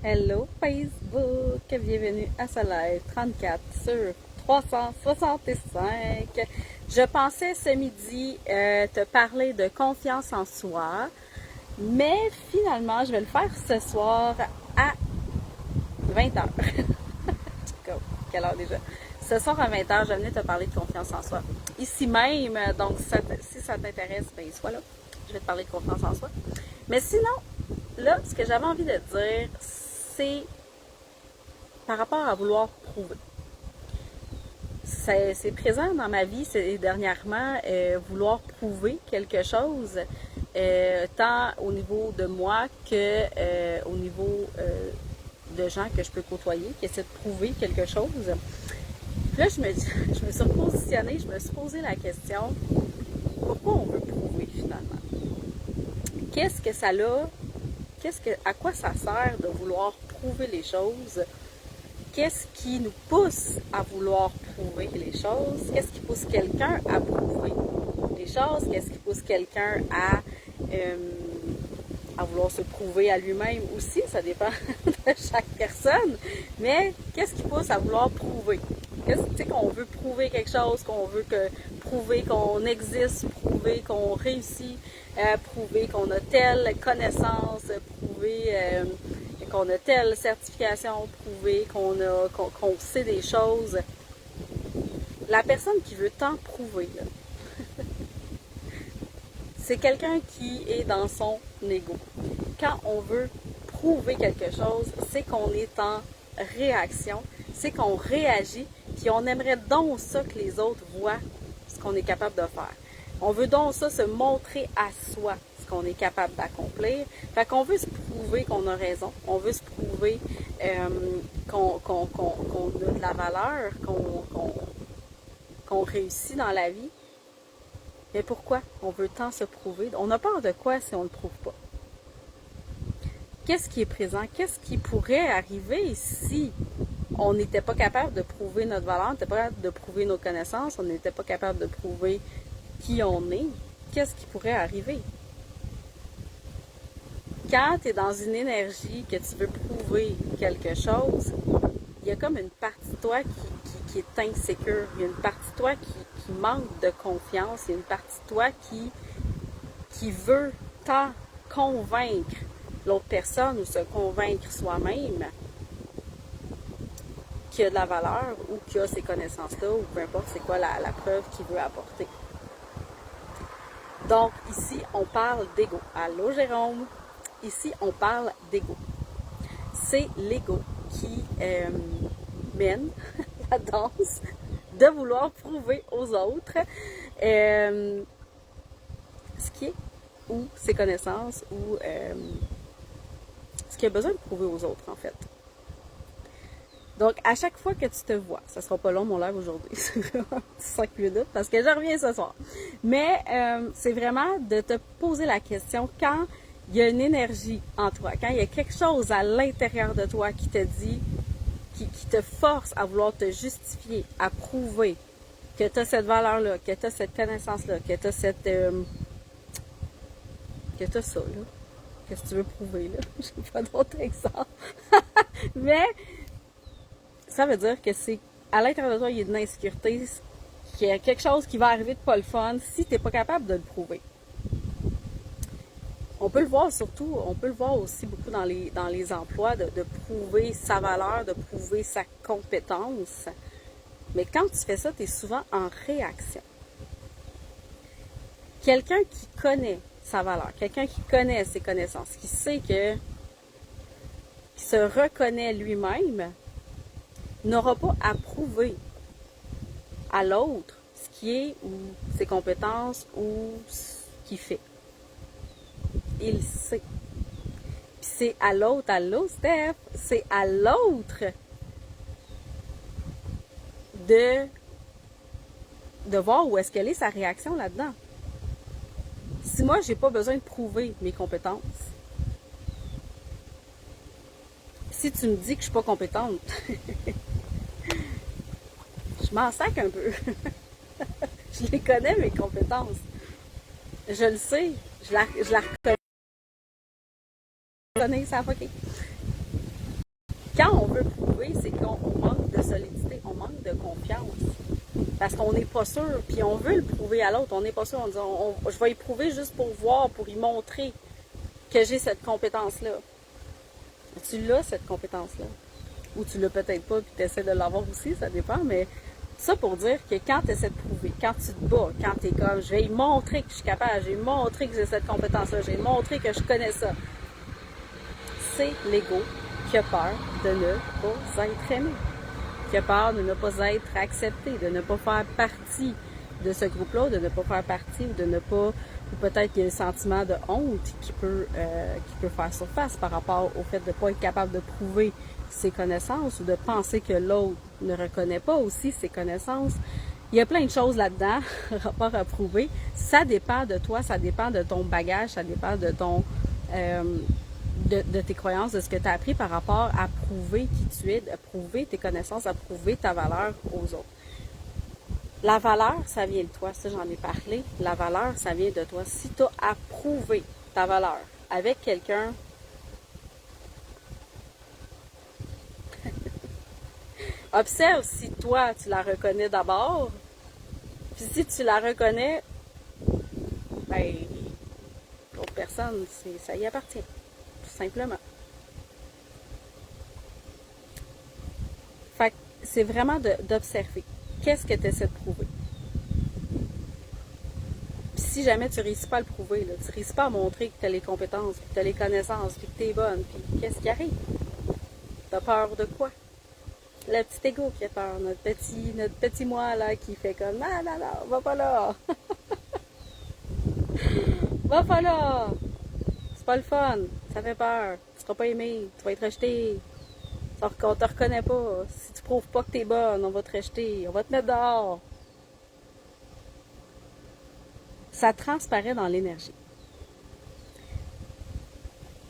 Hello Facebook, bienvenue à ce live 34 sur 365. Je pensais ce midi te parler de confiance en soi, mais finalement je vais le faire ce soir à 20h. Quelle heure déjà? Ce soir à 20h, je venais te parler de confiance en soi. Ici même, donc si ça t'intéresse, ben sois là. Je vais te parler de confiance en soi. Mais sinon, là, ce que j'avais envie de dire, c'est par rapport à vouloir prouver. C'est présent dans ma vie dernièrement, vouloir prouver quelque chose, tant au niveau de moi que au niveau de gens que je peux côtoyer, qui essaient de prouver quelque chose. Puis là, je me suis repositionnée, je me suis posé la question, pourquoi on veut prouver finalement? Qu'est-ce que ça a? À quoi ça sert de vouloir prouver les choses? Qu'est-ce qui nous pousse à vouloir prouver les choses? Qu'est-ce qui pousse quelqu'un à prouver les choses? Qu'est-ce qui pousse quelqu'un à vouloir se prouver à lui-même aussi? Ça dépend de chaque personne. Mais qu'est-ce qui pousse à vouloir prouver? Qu'est-ce qu'on veut prouver quelque chose, prouver qu'on existe, prouver qu'on réussit, prouver qu'on a telle connaissance, prouver qu'on a telle certification, prouver qu'on sait des choses. La personne qui veut tant prouver, là, c'est quelqu'un qui est dans son ego. Quand on veut prouver quelque chose, c'est qu'on est en réaction, c'est qu'on réagit, puis on aimerait donc ça que les autres voient ce qu'on est capable de faire. On veut donc ça se montrer à soi, ce qu'on est capable d'accomplir. Fait qu'on veut se prouver qu'on a raison, on veut se prouver qu'on a de la valeur, qu'on réussit dans la vie. Mais pourquoi on veut tant se prouver? On a peur de quoi si on ne le prouve pas? Qu'est-ce qui est présent? Qu'est-ce qui pourrait arriver si on n'était pas capable de prouver notre valeur, on n'était pas capable de prouver nos connaissances, on n'était pas capable de prouver qui on est? Qu'est-ce qui pourrait arriver? Quand tu es dans une énergie que tu veux prouver quelque chose, il y a comme une partie de toi qui est insécure, il y a une partie de toi qui manque de confiance, il y a une partie de toi qui veut tant convaincre l'autre personne ou se convaincre soi-même qu'il y a de la valeur ou qu'il y a ces connaissances-là ou peu importe c'est quoi la preuve qu'il veut apporter. Donc ici, on parle d'ego. Allô Jérôme? Ici, on parle d'ego. C'est l'ego qui mène la danse de vouloir prouver aux autres ce qui est ou ses connaissances ou ce qu'il a besoin de prouver aux autres en fait. Donc, à chaque fois que tu te vois, ça sera pas long mon live aujourd'hui, c'est vraiment 5 minutes parce que je reviens ce soir. Mais c'est vraiment de te poser la question quand il y a une énergie en toi, quand il y a quelque chose à l'intérieur de toi qui te dit, qui te force à vouloir te justifier, à prouver que tu as cette valeur-là, que tu as cette connaissance-là, que tu as cette... que tu as ça, là. Qu'est-ce que tu veux prouver, là? Je n'ai pas d'autres exemples. Mais... ça veut dire que c'est à l'intérieur de toi, il y a une insécurité, qu'il y a quelque chose qui va arriver de pas le fun si tu n'es pas capable de le prouver. On peut le voir surtout, on peut le voir aussi beaucoup dans les emplois, de prouver sa valeur, de prouver sa compétence. Mais quand tu fais ça, tu es souvent en réaction. Quelqu'un qui connaît sa valeur, quelqu'un qui connaît ses connaissances, qui sait qui se reconnaît lui-même, n'aura pas à prouver à l'autre ce qui est ou ses compétences ou ce qu'il fait. Il sait. Puis c'est à l'autre, allô Steph, c'est à l'autre de voir où est-ce qu'elle est sa réaction là-dedans. Si moi, j'ai pas besoin de prouver mes compétences, si tu me dis que je suis pas compétente, je m'en sac un peu. Je les connais, mes compétences. Je le sais. Je la reconnais. Ça va, OK. quand on veut prouver, c'est qu'on manque de solidité, on manque de confiance. Parce qu'on n'est pas sûr, puis on veut le prouver à l'autre, on n'est pas sûr, on dit je vais y prouver juste pour voir, pour y montrer que j'ai cette compétence-là. Tu l'as, cette compétence-là. Ou tu l'as peut-être pas, puis tu essaies de l'avoir aussi, ça dépend, mais ça pour dire que quand tu essaies de prouver, quand tu te bats, quand tu es comme, je vais y montrer que je suis capable, je vais y montrer que j'ai cette compétence-là, je vais y montrer que je connais ça, c'est l'ego qui a peur de ne pas être aimé, qui a peur de ne pas être accepté, de ne pas faire partie de ce groupe-là, de ne pas faire partie, ou de ne pas, ou peut-être qu'il y a un sentiment de honte qui peut faire surface par rapport au fait de ne pas être capable de prouver ses connaissances ou de penser que l'autre ne reconnaît pas aussi ses connaissances. Il y a plein de choses là-dedans, rapport à prouver. Ça dépend de toi, ça dépend de ton bagage, ça dépend de ton de tes croyances, de ce que tu as appris par rapport à prouver qui tu es, à prouver tes connaissances, à prouver ta valeur aux autres. La valeur, ça vient de toi, ça j'en ai parlé. La valeur, ça vient de toi. Si tu as approuvé ta valeur avec quelqu'un, observe si toi, tu la reconnais d'abord. Puis si tu la reconnais, ben, l'autre personne, ça y appartient. Tout simplement. Fait que c'est vraiment d'observer. Qu'est-ce que tu essaies de prouver? Puis si jamais tu ne réussis pas à le prouver, là, tu ne réussis pas à montrer que tu as les compétences, que tu as les connaissances, puis que tu es bonne, puis qu'est-ce qui arrive? Tu as peur de quoi? Le petit ego qui a peur, notre petit moi là qui fait comme non, va pas là! Va pas là! C'est pas le fun, ça fait peur, tu seras pas aimé, tu vas être rejeté, on te reconnaît pas, si tu prouves pas que t'es bonne, on va te rejeter, on va te mettre dehors. Ça transparaît dans l'énergie.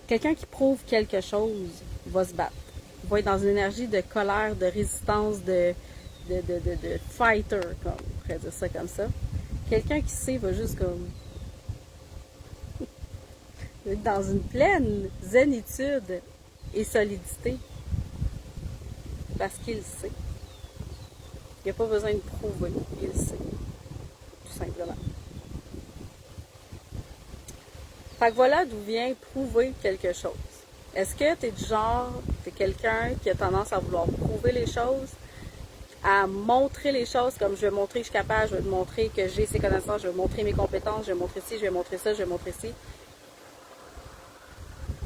Quelqu'un qui prouve quelque chose va se battre. Il va être dans une énergie de colère, de résistance, de fighter, comme on pourrait dire ça comme ça. Quelqu'un qui sait va juste comme être dans une pleine zénitude et solidité parce qu'il sait. Il n'y a pas besoin de prouver, il sait, tout simplement. Fait que voilà d'où vient prouver quelque chose. Est-ce que tu es du genre, tu es quelqu'un qui a tendance à vouloir prouver les choses, à montrer les choses comme je vais montrer que je suis capable, je vais montrer que j'ai ces connaissances, je vais montrer mes compétences, je vais montrer ci, je vais montrer ça, je vais montrer ci.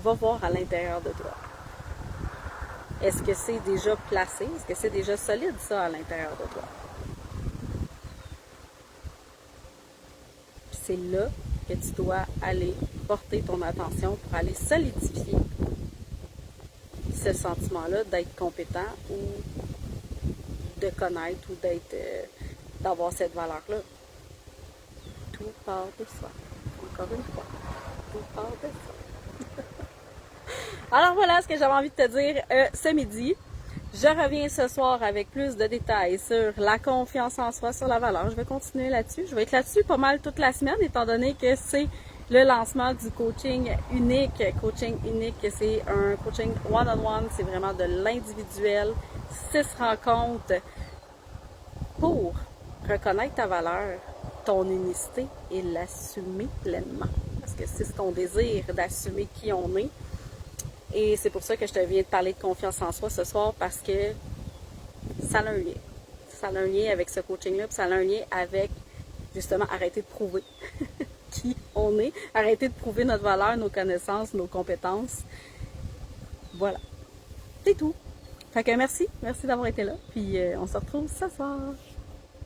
Va voir à l'intérieur de toi. Est-ce que c'est déjà placé? Est-ce que c'est déjà solide ça à l'intérieur de toi? Puis c'est là que tu dois aller porter ton attention pour aller solidifier ce sentiment-là d'être compétent ou de connaître ou d'avoir cette valeur-là. Tout part de soi. Encore une fois, tout part de soi. Alors voilà ce que j'avais envie de te dire ce midi. Je reviens ce soir avec plus de détails sur la confiance en soi, sur la valeur. Je vais continuer là-dessus. Je vais être là-dessus pas mal toute la semaine, étant donné que c'est le lancement du coaching unique. Coaching unique, c'est un coaching one-on-one. C'est vraiment de l'individuel. 6 rencontres pour reconnaître ta valeur, ton unicité et l'assumer pleinement. Parce que c'est ton désir d'assumer qui on est. Et c'est pour ça que je te viens de parler de confiance en soi ce soir, parce que ça a un lien. Ça a un lien avec ce coaching-là, puis ça a un lien avec, justement, arrêter de prouver qui on est, arrêter de prouver notre valeur, nos connaissances, nos compétences. Voilà. C'est tout. Fait que merci d'avoir été là, puis on se retrouve ce soir.